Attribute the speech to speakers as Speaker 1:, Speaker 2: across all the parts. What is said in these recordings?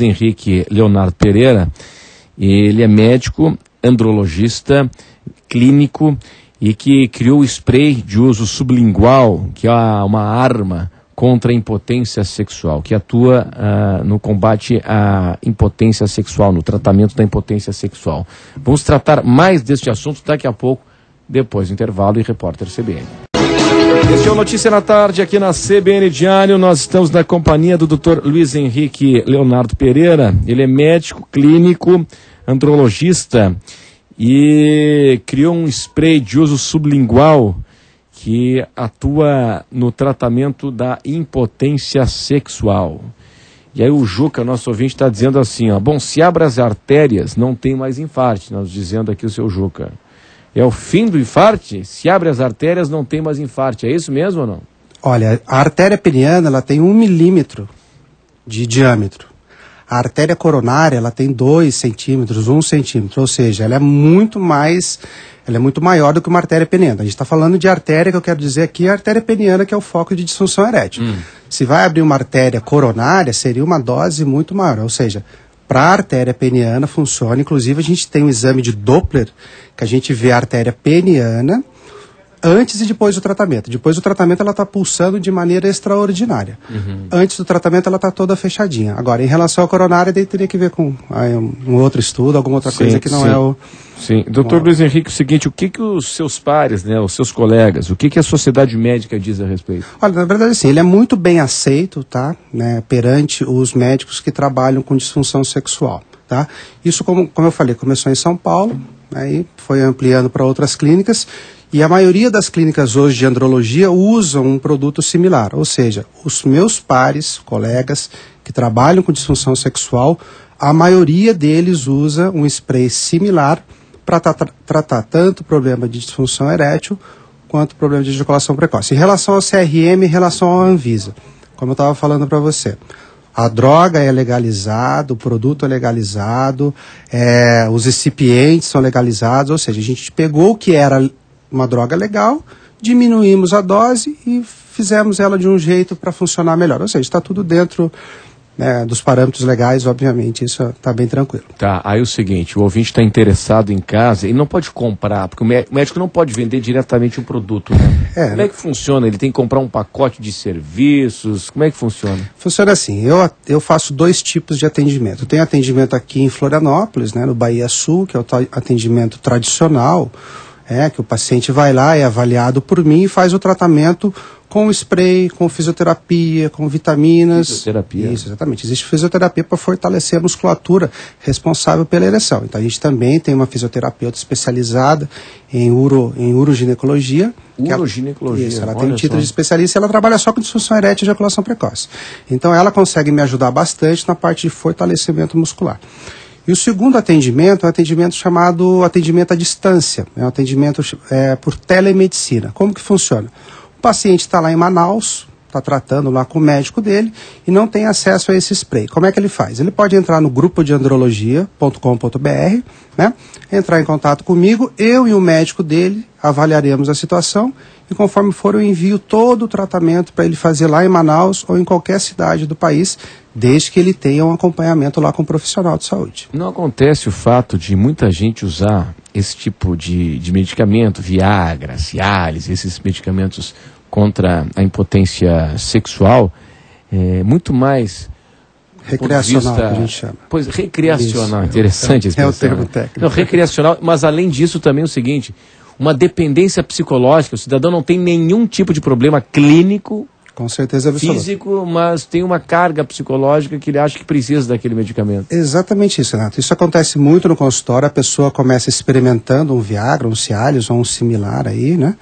Speaker 1: Henrique Leonardo Pereira. Ele é médico, andrologista, clínico e que criou o spray de uso sublingual, que é uma arma contra a impotência sexual, que atua no combate à impotência sexual, no tratamento da impotência sexual. Vamos tratar mais deste assunto daqui a pouco, depois do intervalo e Repórter CBN. Este é o Notícia na Tarde, aqui na CBN Diário. Nós estamos na companhia do Dr. Luiz Henrique Leonardo Pereira. Ele é médico, clínico, andrologista e criou um spray de uso sublingual que atua no tratamento da impotência sexual. E aí o Juca, nosso ouvinte, está dizendo assim, ó, bom, se abre as artérias, não tem mais infarte, nós dizendo aqui o seu Juca. É o fim do infarte? Se abre as artérias, não tem mais infarte. É isso mesmo ou não?
Speaker 2: Olha, a artéria peniana, ela tem 1 milímetro de diâmetro. A artéria coronária, ela tem 2 centímetros, 1 centímetro. Ou seja, ela é muito maior do que uma artéria peniana. A gente está falando de artéria, que eu quero dizer aqui, a artéria peniana, que é o foco de disfunção erétil. Se vai abrir uma artéria coronária, seria uma dose muito maior. Ou seja, para a artéria peniana funciona, inclusive a gente tem um exame de Doppler, que a gente vê a artéria peniana antes e depois do tratamento. Depois do tratamento ela está pulsando de maneira extraordinária. Antes do tratamento ela está toda fechadinha. Agora, em relação à coronária, daí teria que ver com um outro estudo, alguma outra coisa que não é o...
Speaker 1: Sim, doutor Luiz Henrique, o seguinte, o que os seus pares, né, os seus colegas, o que a sociedade médica diz a respeito?
Speaker 2: Olha, na verdade, assim, ele é muito bem aceito, tá, né, perante os médicos que trabalham com disfunção sexual, tá? Isso, como eu falei, começou em São Paulo, aí foi ampliando para outras clínicas, e a maioria das clínicas hoje de andrologia usam um produto similar, ou seja, os meus pares, colegas que trabalham com disfunção sexual, a maioria deles usa um spray similar para tratar tanto o problema de disfunção erétil quanto o problema de ejaculação precoce. Em relação ao CRM, em relação à Anvisa, como eu estava falando para você, a droga é legalizada, o produto é legalizado, os recipientes são legalizados, ou seja, a gente pegou o que era uma droga legal, diminuímos a dose e fizemos ela de um jeito para funcionar melhor. Ou seja, está tudo dentro dos parâmetros legais, obviamente, isso está bem tranquilo.
Speaker 1: Tá, aí o seguinte, o ouvinte está interessado em casa, ele não pode comprar, porque o médico não pode vender diretamente um produto, né? Como é que funciona? Ele tem que comprar um pacote de serviços, como é que funciona? Funciona
Speaker 2: assim, eu faço 2 tipos de atendimento. Eu tenho atendimento aqui em Florianópolis, né, no Bahia Sul, que é o atendimento tradicional, que o paciente vai lá, é avaliado por mim e faz o tratamento com spray, com fisioterapia, com vitaminas.
Speaker 1: Fisioterapia?
Speaker 2: Isso, exatamente. Existe fisioterapia para fortalecer a musculatura responsável pela ereção. Então a gente também tem uma fisioterapeuta especializada em uroginecologia.
Speaker 1: Uroginecologia?
Speaker 2: Isso, ela tem um título de especialista e ela trabalha só com disfunção erétil e ejaculação precoce. Então ela consegue me ajudar bastante na parte de fortalecimento muscular. E o segundo atendimento é um atendimento chamado atendimento à distância, é um atendimento por telemedicina. Como que funciona? O paciente está lá em Manaus, está tratando lá com o médico dele e não tem acesso a esse spray. Como é que ele faz? Ele pode entrar no grupo de andrologia.com.br, né? Entrar em contato comigo, eu e o médico dele avaliaremos a situação e conforme for eu envio todo o tratamento para ele fazer lá em Manaus ou em qualquer cidade do país, desde que ele tenha um acompanhamento lá com um profissional de saúde.
Speaker 1: Não acontece o fato de muita gente usar esse tipo de medicamento, Viagra, Cialis, esses medicamentos contra a impotência sexual, muito mais...
Speaker 2: Recreacional, que a gente chama.
Speaker 1: Pois, recreacional, isso. Interessante a expressão.
Speaker 2: É o termo técnico.
Speaker 1: Não, recreacional, mas além disso também é o seguinte, uma dependência psicológica, o cidadão não tem nenhum tipo de problema clínico,
Speaker 2: com certeza absoluta,
Speaker 1: físico, mas tem uma carga psicológica que ele acha que precisa daquele medicamento.
Speaker 2: Exatamente isso, Renato. Isso acontece muito no consultório, a pessoa começa experimentando um Viagra, um Cialis ou um similar aí, né?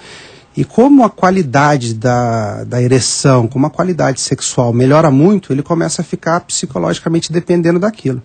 Speaker 2: E como a qualidade da ereção, como a qualidade sexual melhora muito, ele começa a ficar psicologicamente dependendo daquilo.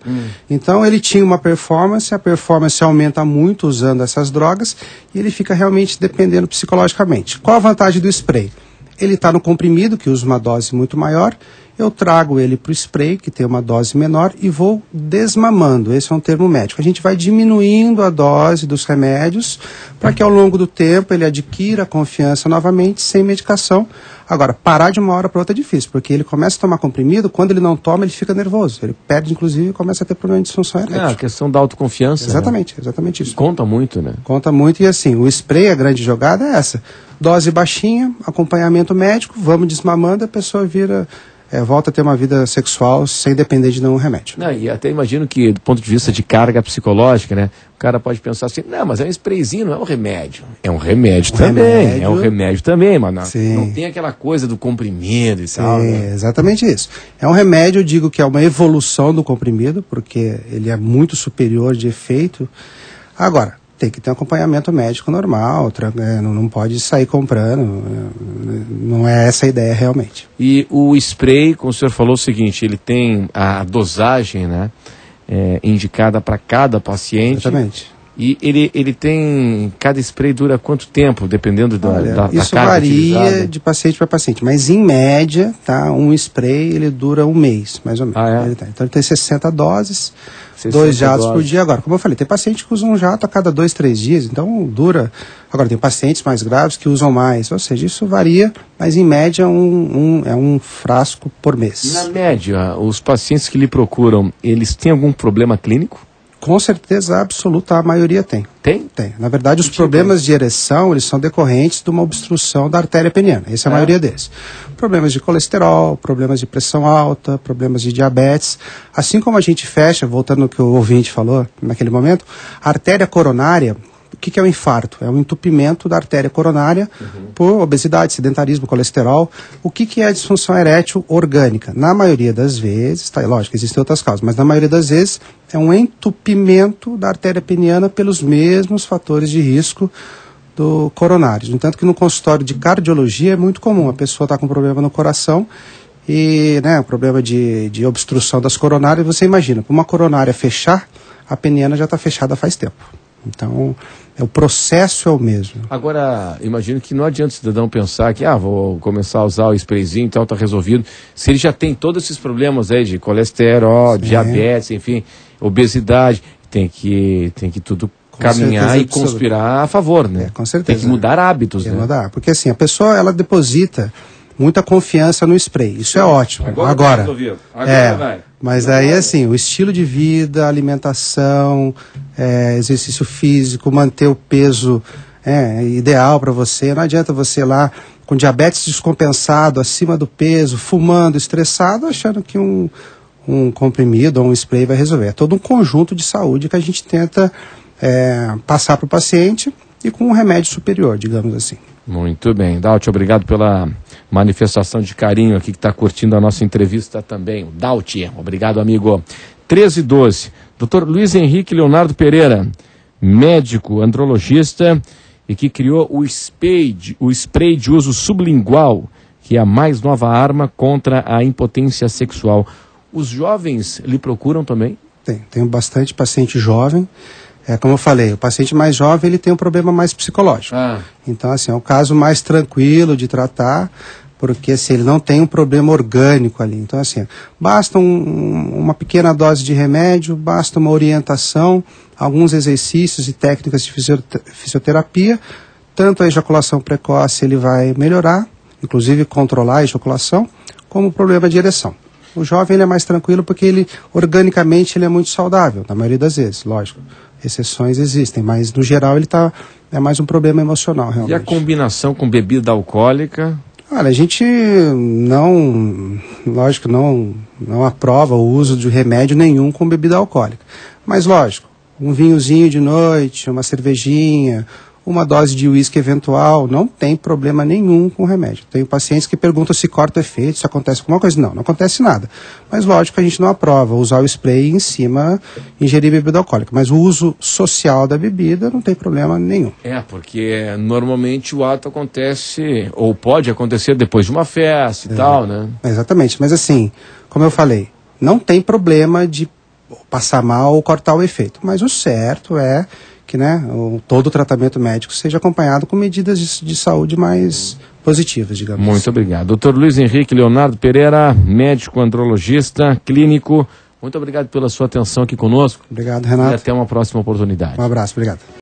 Speaker 2: Então ele tinha uma performance, a performance aumenta muito usando essas drogas e ele fica realmente dependendo psicologicamente. Qual a vantagem do spray? Ele está no comprimido, que usa uma dose muito maior, eu trago ele para o spray, que tem uma dose menor, e vou desmamando. Esse é um termo médico. A gente vai diminuindo a dose dos remédios para que ao longo do tempo ele adquira confiança novamente, sem medicação. Agora, parar de uma hora para outra é difícil, porque ele começa a tomar comprimido, quando ele não toma, ele fica nervoso. Ele perde, inclusive, e começa a ter problema de disfunção erétil.
Speaker 1: A questão da autoconfiança.
Speaker 2: Exatamente, né? Exatamente isso.
Speaker 1: Conta muito, né?
Speaker 2: Conta muito, e assim, o spray, a grande jogada é essa. Dose baixinha, acompanhamento médico, vamos desmamando, a pessoa vira... volta a ter uma vida sexual sem depender de nenhum remédio.
Speaker 1: Não, e até imagino que, do ponto de vista de carga psicológica, né? O cara pode pensar assim, não, mas é um sprayzinho, não é um remédio. É um remédio também, é um remédio também, mas não tem aquela coisa do comprimido e tal. Né?
Speaker 2: Exatamente isso. É um remédio, eu digo que é uma evolução do comprimido, porque ele é muito superior de efeito. Agora, tem que ter um acompanhamento médico normal, não pode sair comprando, não é essa a ideia realmente.
Speaker 1: E o spray, como o senhor falou o seguinte, ele tem a dosagem, né, indicada para cada paciente.
Speaker 2: Exatamente.
Speaker 1: E ele tem, cada spray dura quanto tempo, dependendo da carga
Speaker 2: isso varia
Speaker 1: utilizada?
Speaker 2: de paciente para paciente, mas em média, tá, um spray ele dura um mês, mais ou menos. Então ele tem 60 doses, 2 jatos por dia. Agora, como eu falei, tem paciente que usa um jato a cada 2, 3 dias, então dura. Agora, tem pacientes mais graves que usam mais, ou seja, isso varia, mas em média é um frasco por mês.
Speaker 1: Na média, os pacientes que lhe procuram, eles têm algum problema clínico?
Speaker 2: Com certeza absoluta, a maioria tem.
Speaker 1: Tem?
Speaker 2: Tem. Na verdade, os problemas de ereção, eles são decorrentes de uma obstrução da artéria peniana. Essa é a maioria deles. Problemas de colesterol, problemas de pressão alta, problemas de diabetes. Assim como a gente fecha, voltando ao que o ouvinte falou naquele momento, a artéria coronária, o que é o infarto? É um entupimento da artéria coronária por obesidade, sedentarismo, colesterol. O que é a disfunção erétil orgânica? Na maioria das vezes, lógico, existem outras causas, mas na maioria das vezes é um entupimento da artéria peniana pelos mesmos fatores de risco do coronário. No entanto que no consultório de cardiologia é muito comum, a pessoa está com problema no coração e problema de obstrução das coronárias. Você imagina, para uma coronária fechar, a peniana já está fechada faz tempo. Então, o processo é o mesmo.
Speaker 1: Agora, imagino que não adianta o cidadão pensar que, vou começar a usar o sprayzinho e tal, está resolvido. Se ele já tem todos esses problemas aí de colesterol, diabetes, enfim, obesidade, tem que tudo caminhar e conspirar a favor, né?
Speaker 2: Com certeza.
Speaker 1: Tem que mudar hábitos, né?
Speaker 2: Mudar, porque assim, a pessoa, ela deposita muita confiança no spray. Isso é ótimo. Agora vai. Mas aí, assim, o estilo de vida, alimentação, exercício físico, manter o peso ideal para você. Não adianta você lá com diabetes descompensado, acima do peso, fumando, estressado, achando que um comprimido ou um spray vai resolver. É todo um conjunto de saúde que a gente tenta passar para o paciente e com um remédio superior, digamos assim.
Speaker 1: Muito bem. Dauti, obrigado pela manifestação de carinho aqui que está curtindo a nossa entrevista também. Dauti, obrigado, amigo. 13h12. Dr. Luiz Henrique Leonardo Pereira, médico andrologista e que criou o spray de uso sublingual, que é a mais nova arma contra a impotência sexual. Os jovens lhe procuram também?
Speaker 2: Tenho bastante paciente jovem. Como eu falei, o paciente mais jovem ele tem um problema mais psicológico. Então, assim, é um caso mais tranquilo de tratar, porque assim, ele não tem um problema orgânico ali. Então, assim, basta uma pequena dose de remédio, basta uma orientação, alguns exercícios e técnicas de fisioterapia, tanto a ejaculação precoce ele vai melhorar, inclusive controlar a ejaculação, como o problema de ereção. O jovem ele é mais tranquilo porque ele, organicamente, ele é muito saudável, na maioria das vezes, lógico. Exceções existem, mas no geral ele é mais um problema emocional, realmente.
Speaker 1: E a combinação com bebida alcoólica?
Speaker 2: Olha, a gente não aprova o uso de remédio nenhum com bebida alcoólica. Mas lógico, um vinhozinho de noite, uma cervejinha, uma dose de uísque eventual, não tem problema nenhum com o remédio. Tenho pacientes que perguntam se corta o efeito, se acontece alguma coisa. Não acontece nada. Mas lógico, a gente não aprova usar o spray em cima, ingerir bebida alcoólica. Mas o uso social da bebida não tem problema nenhum.
Speaker 1: Porque normalmente o ato acontece, ou pode acontecer depois de uma festa e tal, né?
Speaker 2: Exatamente. Mas assim, como eu falei, não tem problema de passar mal ou cortar o efeito. Mas o certo é que, né, todo o tratamento médico seja acompanhado com medidas de saúde mais positivas, digamos.
Speaker 1: Muito obrigado. Dr. Luiz Henrique Leonardo Pereira, médico andrologista, clínico, muito obrigado pela sua atenção aqui conosco.
Speaker 2: Obrigado, Renato.
Speaker 1: E até uma próxima oportunidade.
Speaker 2: Um abraço, obrigado.